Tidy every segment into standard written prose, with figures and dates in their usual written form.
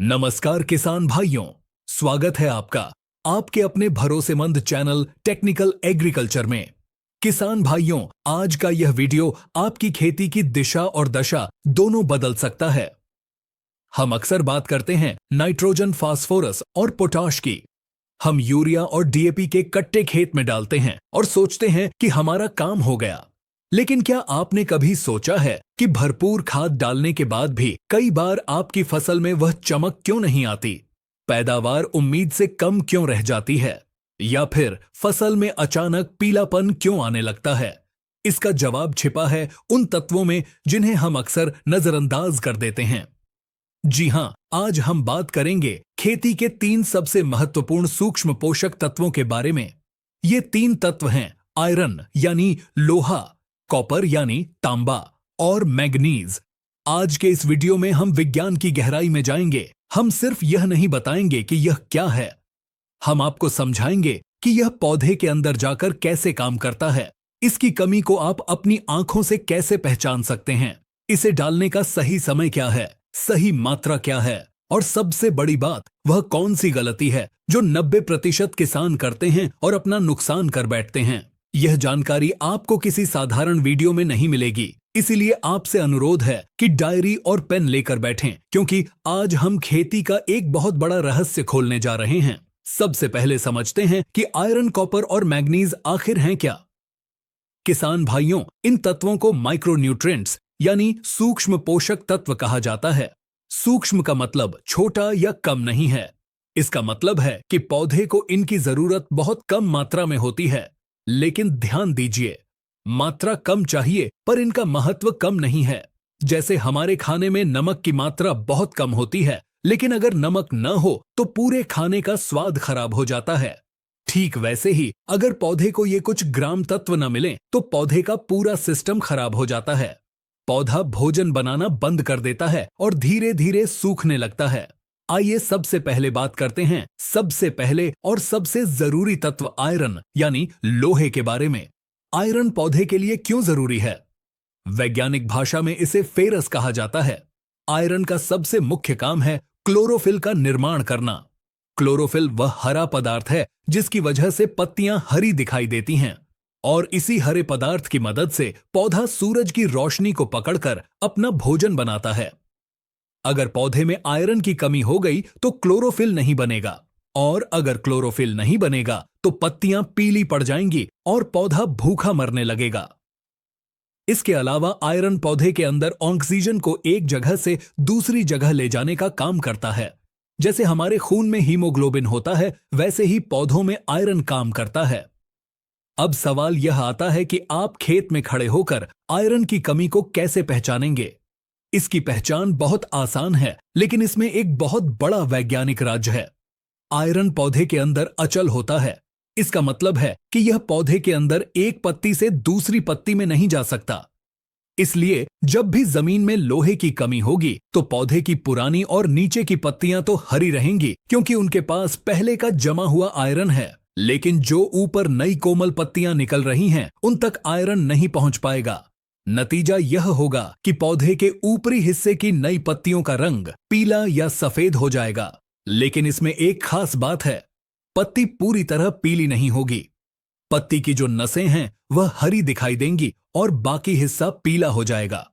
नमस्कार किसान भाइयों, स्वागत है आपका आपके अपने भरोसेमंद चैनल टेक्निकल एग्रीकल्चर में। किसान भाइयों, आज का यह वीडियो आपकी खेती की दिशा और दशा दोनों बदल सकता है। हम अक्सर बात करते हैं नाइट्रोजन, फास्फोरस और पोटाश की। हम यूरिया और डीएपी के कट्टे खेत में डालते हैं और सोचते हैं कि हमारा काम हो गया। लेकिन क्या आपने कभी सोचा है कि भरपूर खाद डालने के बाद भी कई बार आपकी फसल में वह चमक क्यों नहीं आती? पैदावार उम्मीद से कम क्यों रह जाती है? या फिर फसल में अचानक पीलापन क्यों आने लगता है? इसका जवाब छिपा है उन तत्वों में जिन्हें हम अक्सर नजरअंदाज कर देते हैं। जी हां, आज हम बात करेंगे खेती के 3 सबसे महत्वपूर्ण सूक्ष्म पोषक तत्वों के बारे में। ये 3 तत्व हैं आयरन यानी लोहा, कॉपर यानी तांबा और मैग्नीज। आज के इस वीडियो में हम विज्ञान की गहराई में जाएंगे। हम सिर्फ यह नहीं बताएंगे कि यह क्या है, हम आपको समझाएंगे कि यह पौधे के अंदर जाकर कैसे काम करता है, इसकी कमी को आप अपनी आंखों से कैसे पहचान सकते हैं, इसे डालने का सही समय क्या है, सही मात्रा क्या है, और सबसे बड़ी बात, वह कौन सी गलती है जो 90% किसान करते हैं और अपना नुकसान कर बैठते हैं। यह जानकारी आपको किसी साधारण वीडियो में नहीं मिलेगी, इसीलिए आपसे अनुरोध है कि डायरी और पेन लेकर बैठें, क्योंकि आज हम खेती का एक बहुत बड़ा रहस्य खोलने जा रहे हैं। सबसे पहले समझते हैं कि आयरन, कॉपर और मैग्नीज आखिर हैं क्या। किसान भाइयों, इन तत्वों को माइक्रोन्यूट्रिएंट्स यानी सूक्ष्म पोषक तत्व कहा जाता है। सूक्ष्म का मतलब छोटा या कम नहीं है। इसका मतलब है कि पौधे को इनकी जरूरत बहुत कम मात्रा में होती है। लेकिन ध्यान दीजिए, मात्रा कम चाहिए पर इनका महत्व कम नहीं है। जैसे हमारे खाने में नमक की मात्रा बहुत कम होती है, लेकिन अगर नमक न हो तो पूरे खाने का स्वाद खराब हो जाता है। ठीक वैसे ही अगर पौधे को ये कुछ ग्राम तत्व न मिले तो पौधे का पूरा सिस्टम खराब हो जाता है। पौधा भोजन बनाना बंद कर देता है और धीरे धीरे सूखने लगता है। आइए सबसे पहले बात करते हैं सबसे पहले और सबसे जरूरी तत्व आयरन यानी लोहे के बारे में। आयरन पौधे के लिए क्यों जरूरी है? वैज्ञानिक भाषा में इसे फेरस कहा जाता है। आयरन का सबसे मुख्य काम है क्लोरोफिल का निर्माण करना। क्लोरोफिल वह हरा पदार्थ है जिसकी वजह से पत्तियां हरी दिखाई देती हैं, और इसी हरे पदार्थ की मदद से पौधा सूरज की रोशनी को पकड़कर अपना भोजन बनाता है। अगर पौधे में आयरन की कमी हो गई तो क्लोरोफिल नहीं बनेगा, और अगर क्लोरोफिल नहीं बनेगा तो पत्तियां पीली पड़ जाएंगी और पौधा भूखा मरने लगेगा। इसके अलावा आयरन पौधे के अंदर ऑक्सीजन को एक जगह से दूसरी जगह ले जाने का काम करता है। जैसे हमारे खून में हीमोग्लोबिन होता है, वैसे ही पौधों में आयरन काम करता है। अब सवाल यह आता है कि आप खेत में खड़े होकर आयरन की कमी को कैसे पहचानेंगे। इसकी पहचान बहुत आसान है, लेकिन इसमें एक बहुत बड़ा वैज्ञानिक राज है। आयरन पौधे के अंदर अचल होता है। इसका मतलब है कि यह पौधे के अंदर एक पत्ती से दूसरी पत्ती में नहीं जा सकता। इसलिए जब भी जमीन में लोहे की कमी होगी तो पौधे की पुरानी और नीचे की पत्तियां तो हरी रहेंगी, क्योंकि उनके पास पहले का जमा हुआ आयरन है। लेकिन जो ऊपर नई कोमल पत्तियां निकल रही हैं, उन तक आयरन नहीं पहुंच पाएगा। नतीजा यह होगा कि पौधे के ऊपरी हिस्से की नई पत्तियों का रंग पीला या सफेद हो जाएगा। लेकिन इसमें एक खास बात है, पत्ती पूरी तरह पीली नहीं होगी। पत्ती की जो नसें हैं वह हरी दिखाई देंगी और बाकी हिस्सा पीला हो जाएगा।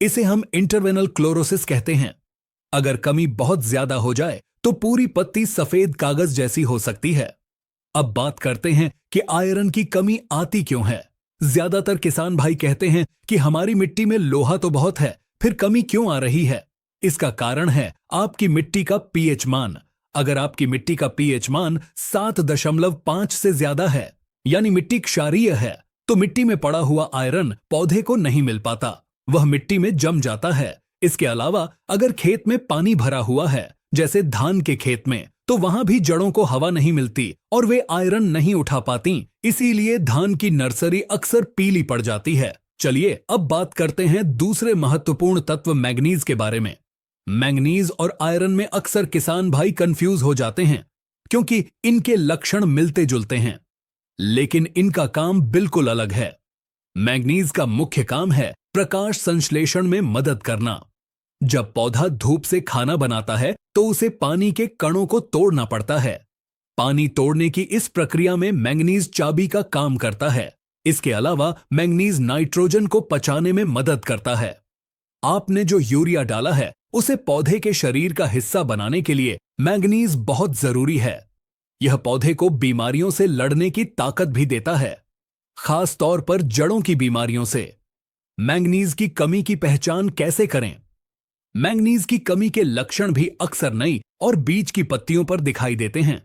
इसे हम इंटरवेनल क्लोरोसिस कहते हैं। अगर कमी बहुत ज्यादा हो जाए तो पूरी पत्ती सफेद कागज जैसी हो सकती है। अब बात करते हैं कि आयरन की कमी आती क्यों है। ज्यादातर किसान भाई कहते हैं कि हमारी मिट्टी में लोहा तो बहुत है, फिर कमी क्यों आ रही है। इसका कारण है आपकी मिट्टी का पीएच मान। अगर आपकी मिट्टी का पीएच मान 7.5 से ज्यादा है, यानी मिट्टी क्षारीय है, तो मिट्टी में पड़ा हुआ आयरन पौधे को नहीं मिल पाता, वह मिट्टी में जम जाता है। इसके अलावा अगर खेत में पानी भरा हुआ है, जैसे धान के खेत में, तो वहां भी जड़ों को हवा नहीं मिलती और वे आयरन नहीं उठा पाती। इसीलिए धान की नर्सरी अक्सर पीली पड़ जाती है। चलिए अब बात करते हैं दूसरे महत्वपूर्ण तत्व मैग्नीज के बारे में। मैग्नीज और आयरन में अक्सर किसान भाई कंफ्यूज हो जाते हैं, क्योंकि इनके लक्षण मिलते जुलते हैं, लेकिन इनका काम बिल्कुल अलग है। मैग्नीज का मुख्य काम है प्रकाश संश्लेषण में मदद करना। जब पौधा धूप से खाना बनाता है तो उसे पानी के कणों को तोड़ना पड़ता है। पानी तोड़ने की इस प्रक्रिया में मैंगनीज चाबी का काम करता है। इसके अलावा मैंगनीज नाइट्रोजन को पचाने में मदद करता है। आपने जो यूरिया डाला है उसे पौधे के शरीर का हिस्सा बनाने के लिए मैंगनीज बहुत जरूरी है। यह पौधे को बीमारियों से लड़ने की ताकत भी देता है, खास तौर पर जड़ों की बीमारियों से। मैंगनीज की कमी की पहचान कैसे करें? मैंगनीज की कमी के लक्षण भी अक्सर नई और बीज की पत्तियों पर दिखाई देते हैं।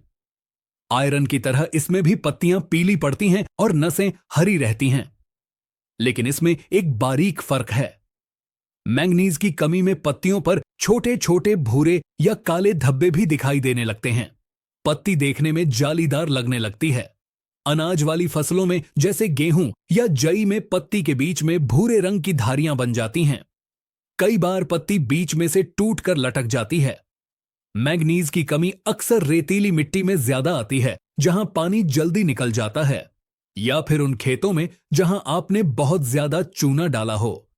आयरन की तरह इसमें भी पत्तियां पीली पड़ती हैं और नसें हरी रहती हैं। लेकिन इसमें एक बारीक फर्क है। मैंगनीज की कमी में पत्तियों पर छोटे छोटे भूरे या काले धब्बे भी दिखाई देने लगते हैं। पत्ती देखने में जालीदार लगने लगती है। अनाज वाली फसलों में जैसे गेहूं या जई में पत्ती के बीच में भूरे रंग की धारियां बन जाती हैं। कई बार पत्ती बीच में से टूटकर लटक जाती है। मैंगनीज की कमी अक्सर रेतीली मिट्टी में ज्यादा आती है, जहां पानी जल्दी निकल जाता है, या फिर उन खेतों में जहां आपने बहुत ज्यादा चूना डाला हो।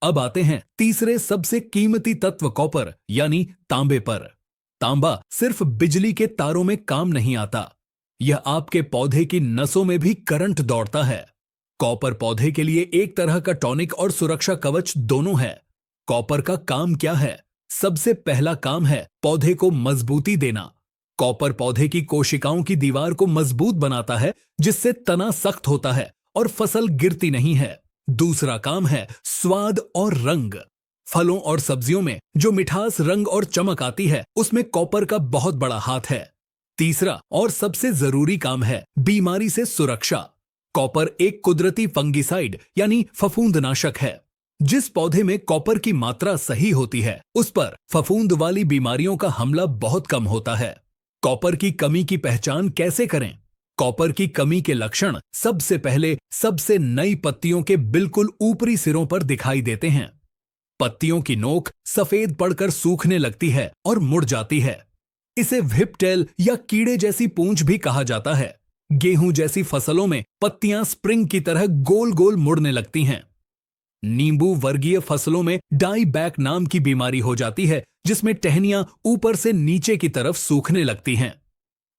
अब आते हैं तीसरे सबसे कीमती तत्व कॉपर यानी तांबे पर। तांबा सिर्फ बिजली के तारों में काम नहीं आता, यह आपके पौधे की नसों में भी करंट दौड़ता है। कॉपर पौधे के लिए एक तरह का टॉनिक और सुरक्षा कवच दोनों है। कॉपर का काम क्या है? सबसे पहला काम है पौधे को मजबूती देना। कॉपर पौधे की कोशिकाओं की दीवार को मजबूत बनाता है, जिससे तना सख्त होता है और फसल गिरती नहीं है। दूसरा काम है स्वाद और रंग। फलों और सब्जियों में जो मिठास, रंग और चमक आती है, उसमें कॉपर का बहुत बड़ा हाथ है। तीसरा और सबसे जरूरी काम है बीमारी से सुरक्षा। कॉपर एक कुदरती फंगिसाइड यानी फफूंदनाशक है। जिस पौधे में कॉपर की मात्रा सही होती है, उस पर फफूंद वाली बीमारियों का हमला बहुत कम होता है। कॉपर की कमी की पहचान कैसे करें? कॉपर की कमी के लक्षण सबसे पहले सबसे नई पत्तियों के बिल्कुल ऊपरी सिरों पर दिखाई देते हैं। पत्तियों की नोक सफेद पड़कर सूखने लगती है और मुड़ जाती है। इसे व्हिपटेल या कीड़े जैसी पूंछ भी कहा जाता है। गेहूं जैसी फसलों में पत्तियां स्प्रिंग की तरह गोल गोल मुड़ने लगती हैं। नींबू वर्गीय फसलों में डाई बैक नाम की बीमारी हो जाती है, जिसमें टहनियां ऊपर से नीचे की तरफ सूखने लगती हैं।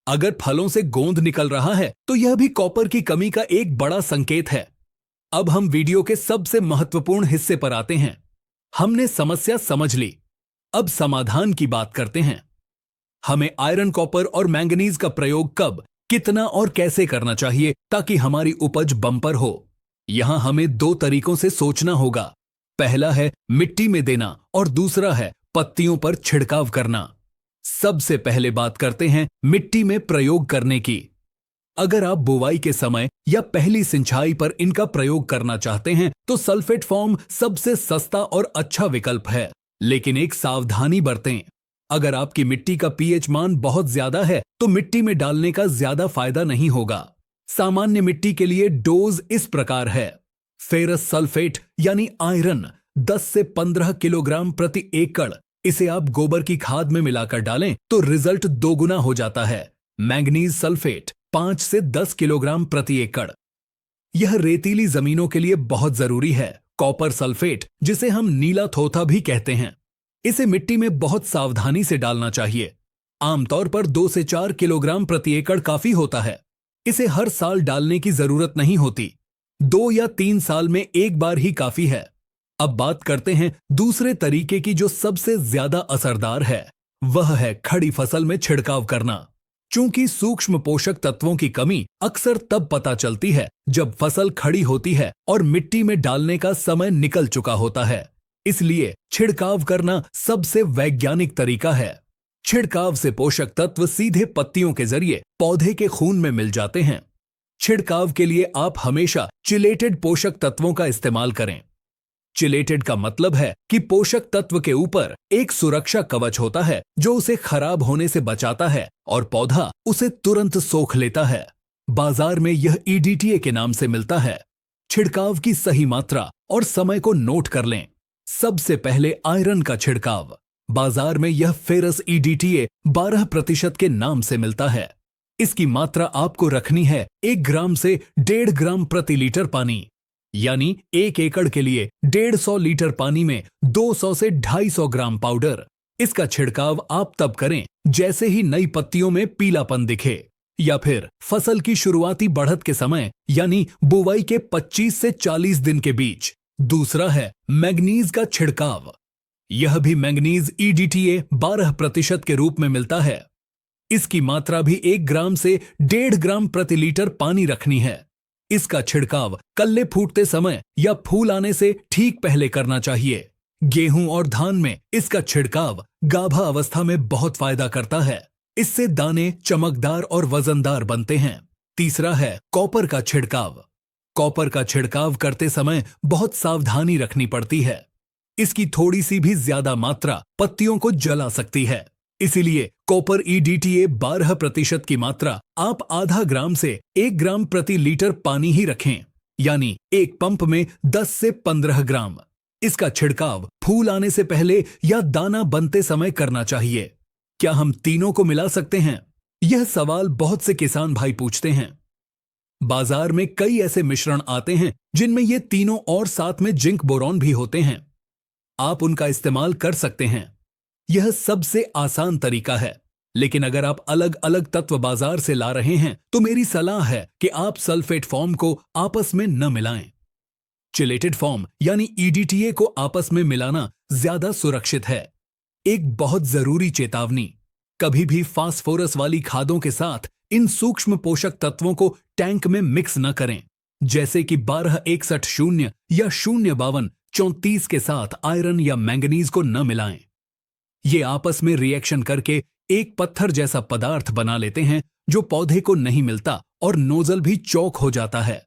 अगर फलों से गोंद निकल रहा है तो यह भी कॉपर की कमी का एक बड़ा संकेत है। अब हम वीडियो के सबसे महत्वपूर्ण हिस्से पर आते हैं। हमने समस्या समझ ली, अब समाधान की बात करते हैं। हमें आयरन, कॉपर और मैंगनीज का प्रयोग कब, कितना और कैसे करना चाहिए ताकि हमारी उपज बम्पर हो। यहां हमें दो तरीकों से सोचना होगा। पहला है मिट्टी में देना और दूसरा है पत्तियों पर छिड़काव करना। सबसे पहले बात करते हैं मिट्टी में प्रयोग करने की। अगर आप बुवाई के समय या पहली सिंचाई पर इनका प्रयोग करना चाहते हैं तो सल्फेट फॉर्म सबसे सस्ता और अच्छा विकल्प है। लेकिन एक सावधानी बरतें। अगर आपकी मिट्टी का पीएच मान बहुत ज्यादा है तो मिट्टी में डालने का ज्यादा फायदा नहीं होगा। सामान्य मिट्टी के लिए डोज इस प्रकार है। फेरस सल्फेट यानी आयरन 10 से 15 किलोग्राम प्रति एकड़। इसे आप गोबर की खाद में मिलाकर डालें तो रिजल्ट दोगुना हो जाता है। मैंगनीज सल्फेट 5 से 10 किलोग्राम प्रति एकड़। यह रेतीली जमीनों के लिए बहुत जरूरी है। कॉपर सल्फेट, जिसे हम नीला थोथा भी कहते हैं, इसे मिट्टी में बहुत सावधानी से डालना चाहिए। आमतौर पर 2 से 4 किलोग्राम प्रति एकड़ काफी होता है। इसे हर साल डालने की जरूरत नहीं होती, 2 या 3 साल में एक बार ही काफी है। अब बात करते हैं दूसरे तरीके की जो सबसे ज्यादा असरदार है, वह है खड़ी फसल में छिड़काव करना। चूंकि सूक्ष्म पोषक तत्वों की कमी अक्सर तब पता चलती है जब फसल खड़ी होती है और मिट्टी में डालने का समय निकल चुका होता है। इसलिए छिड़काव करना सबसे वैज्ञानिक तरीका है। छिड़काव से पोषक तत्व सीधे पत्तियों के जरिए पौधे के खून में मिल जाते हैं। छिड़काव के लिए आप हमेशा चिलेटेड पोषक तत्वों का इस्तेमाल करें। चिलेटेड का मतलब है कि पोषक तत्व के ऊपर एक सुरक्षा कवच होता है जो उसे खराब होने से बचाता है और पौधा उसे तुरंत सोख लेता है। बाजार में यह EDTA के नाम से मिलता है। छिड़काव की सही मात्रा और समय को नोट कर लें। सबसे पहले आयरन का छिड़काव। बाजार में यह फेरस EDTA 12% के नाम से मिलता है। इसकी मात्रा आपको रखनी है 1 ग्राम से 1.5 ग्राम प्रति लीटर पानी। यानी 1 एकड़ के लिए 150 लीटर पानी में 200 से 250 ग्राम पाउडर। इसका छिड़काव आप तब करें जैसे ही नई पत्तियों में पीलापन दिखे या फिर फसल की शुरुआती बढ़त के समय यानी बुवाई के 25 से 40 दिन के बीच। दूसरा है मैग्नीज का छिड़काव। यह भी मैग्नीज EDTA 12% के रूप में मिलता है। इसकी मात्रा भी 1 ग्राम से 1.5 ग्राम प्रति लीटर पानी रखनी है। इसका छिड़काव कल्ले फूटते समय या फूल आने से ठीक पहले करना चाहिए। गेहूं और धान में इसका छिड़काव गाभा अवस्था में बहुत फायदा करता है। इससे दाने चमकदार और वजनदार बनते हैं। तीसरा है कॉपर का छिड़काव। कॉपर का छिड़काव करते समय बहुत सावधानी रखनी पड़ती है। इसकी थोड़ी सी भी ज्यादा मात्रा पत्तियों को जला सकती है। इसीलिए कॉपर EDTA 12% की मात्रा आप आधा ग्राम से 1 ग्राम प्रति लीटर पानी ही रखें, यानी एक पंप में 10 से 15 ग्राम। इसका छिड़काव फूल आने से पहले या दाना बनते समय करना चाहिए। क्या हम तीनों को मिला सकते हैं? यह सवाल बहुत से किसान भाई पूछते हैं। बाजार में कई ऐसे मिश्रण आते हैं जिनमें ये तीनों और साथ में जिंक बोरॉन भी होते हैं। आप उनका इस्तेमाल कर सकते हैं। यह सबसे आसान तरीका है। लेकिन अगर आप अलग अलग तत्व बाजार से ला रहे हैं तो मेरी सलाह है कि आप सल्फेट फॉर्म को आपस में न मिलाएं। चिलेटेड फॉर्म यानी EDTA को आपस में मिलाना ज्यादा सुरक्षित है। एक बहुत जरूरी चेतावनी, कभी भी फास्फोरस वाली खादों के साथ इन सूक्ष्म पोषक तत्वों को टैंक में मिक्स न करें, जैसे कि 1261-0 या 052-34 के साथ आयरन या मैंगनीज को न मिलाएं। ये आपस में रिएक्शन करके एक पत्थर जैसा पदार्थ बना लेते हैं जो पौधे को नहीं मिलता और नोजल भी चौक हो जाता है।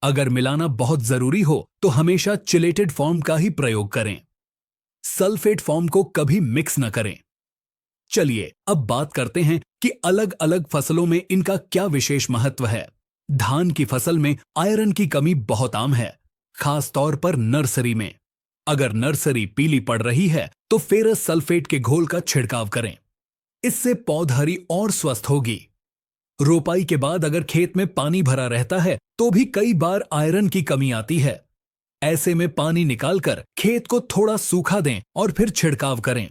अगर मिलाना बहुत जरूरी हो तो हमेशा चिलेटेड फॉर्म का ही प्रयोग करें। सल्फेट फॉर्म को कभी मिक्स न करें। चलिए अब बात करते हैं कि अलग अलग फसलों में इनका क्या विशेष महत्व है। धान की फसल में आयरन की कमी बहुत आम है, खास तौर पर नर्सरी में। अगर नर्सरी पीली पड़ रही है तो फेरस सल्फेट के घोल का छिड़काव करें। इससे पौधहरी और स्वस्थ होगी। रोपाई के बाद अगर खेत में पानी भरा रहता है तो भी कई बार आयरन की कमी आती है। ऐसे में पानी निकालकर खेत को थोड़ा सूखा दें और फिर छिड़काव करें।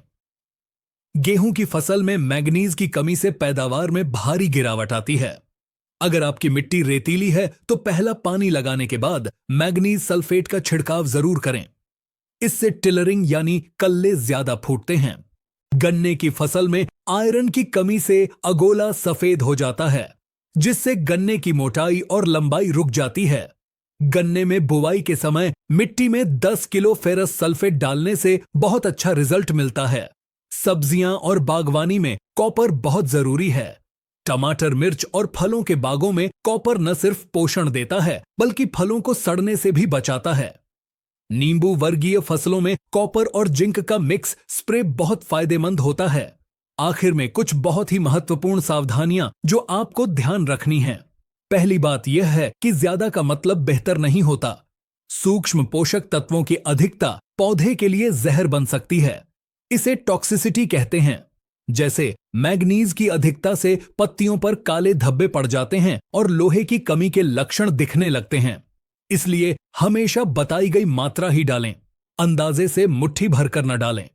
गेहूं की फसल में मैग्नीज की कमी से पैदावार में भारी गिरावट आती है। अगर आपकी मिट्टी रेतीली है तो पहला पानी लगाने के बाद मैग्नीज सल्फेट का छिड़काव जरूर करें। इससे टिलरिंग यानी कल्ले ज्यादा फूटते हैं। गन्ने की फसल में आयरन की कमी से अगोला सफेद हो जाता है, जिससे गन्ने की मोटाई और लंबाई रुक जाती है। गन्ने में बुवाई के समय मिट्टी में 10 किलो फेरस सल्फेट डालने से बहुत अच्छा रिजल्ट मिलता है। सब्जियां और बागवानी में कॉपर बहुत जरूरी है। टमाटर, मिर्च और फलों के बागों में कॉपर न सिर्फ पोषण देता है बल्कि फलों को सड़ने से भी बचाता है। नींबू वर्गीय फसलों में कॉपर और जिंक का मिक्स स्प्रे बहुत फायदेमंद होता है। आखिर में कुछ बहुत ही महत्वपूर्ण सावधानियां जो आपको ध्यान रखनी है। पहली बात यह है कि ज्यादा का मतलब बेहतर नहीं होता। सूक्ष्म पोषक तत्वों की अधिकता पौधे के लिए जहर बन सकती है। इसे टॉक्सिसिटी कहते हैं। जैसे मैग्नीज की अधिकता से पत्तियों पर काले धब्बे पड़ जाते हैं और लोहे की कमी के लक्षण दिखने लगते हैं। इसलिए हमेशा बताई गई मात्रा ही डालें, अंदाजे से मुट्ठी भरकर न डालें।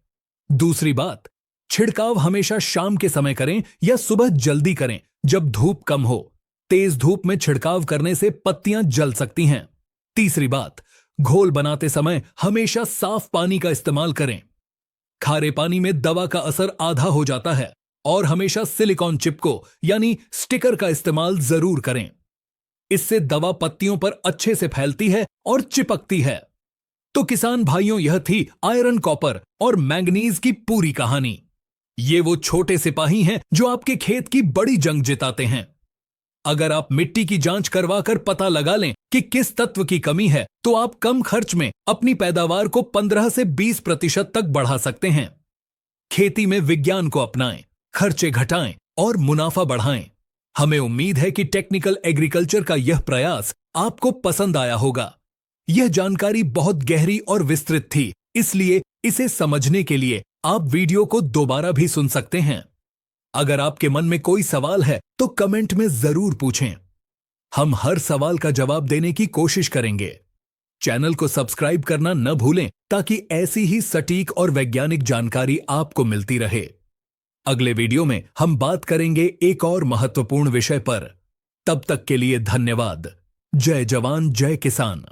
दूसरी बात, छिड़काव हमेशा शाम के समय करें या सुबह जल्दी करें जब धूप कम हो। तेज धूप में छिड़काव करने से पत्तियां जल सकती हैं। तीसरी बात, घोल बनाते समय हमेशा साफ पानी का इस्तेमाल करें। खारे पानी में दवा का असर आधा हो जाता है और हमेशा सिलिकॉन चिपको यानी स्टिकर का इस्तेमाल जरूर करें। इससे दवा पत्तियों पर अच्छे से फैलती है और चिपकती है। तो किसान भाइयों, यह थी आयरन, कॉपर और मैंगनीज की पूरी कहानी। ये वो छोटे सिपाही हैं जो आपके खेत की बड़ी जंग जिताते हैं। अगर आप मिट्टी की जांच करवाकर पता लगा लें कि किस तत्व की कमी है तो आप कम खर्च में अपनी पैदावार को 15 से 20% तक बढ़ा सकते हैं। खेती में विज्ञान को अपनाएं, खर्चे घटाएं और मुनाफा बढ़ाएं। हमें उम्मीद है कि टेक्निकल एग्रीकल्चर का यह प्रयास आपको पसंद आया होगा। यह जानकारी बहुत गहरी और विस्तृत थी, इसलिए इसे समझने के लिए आप वीडियो को दोबारा भी सुन सकते हैं। अगर आपके मन में कोई सवाल है तो कमेंट में जरूर पूछें। हम हर सवाल का जवाब देने की कोशिश करेंगे। चैनल को सब्सक्राइब करना न भूलें ताकि ऐसी ही सटीक और वैज्ञानिक जानकारी आपको मिलती रहे। अगले वीडियो में हम बात करेंगे एक और महत्वपूर्ण विषय पर। तब तक के लिए धन्यवाद। जय जवान जय किसान।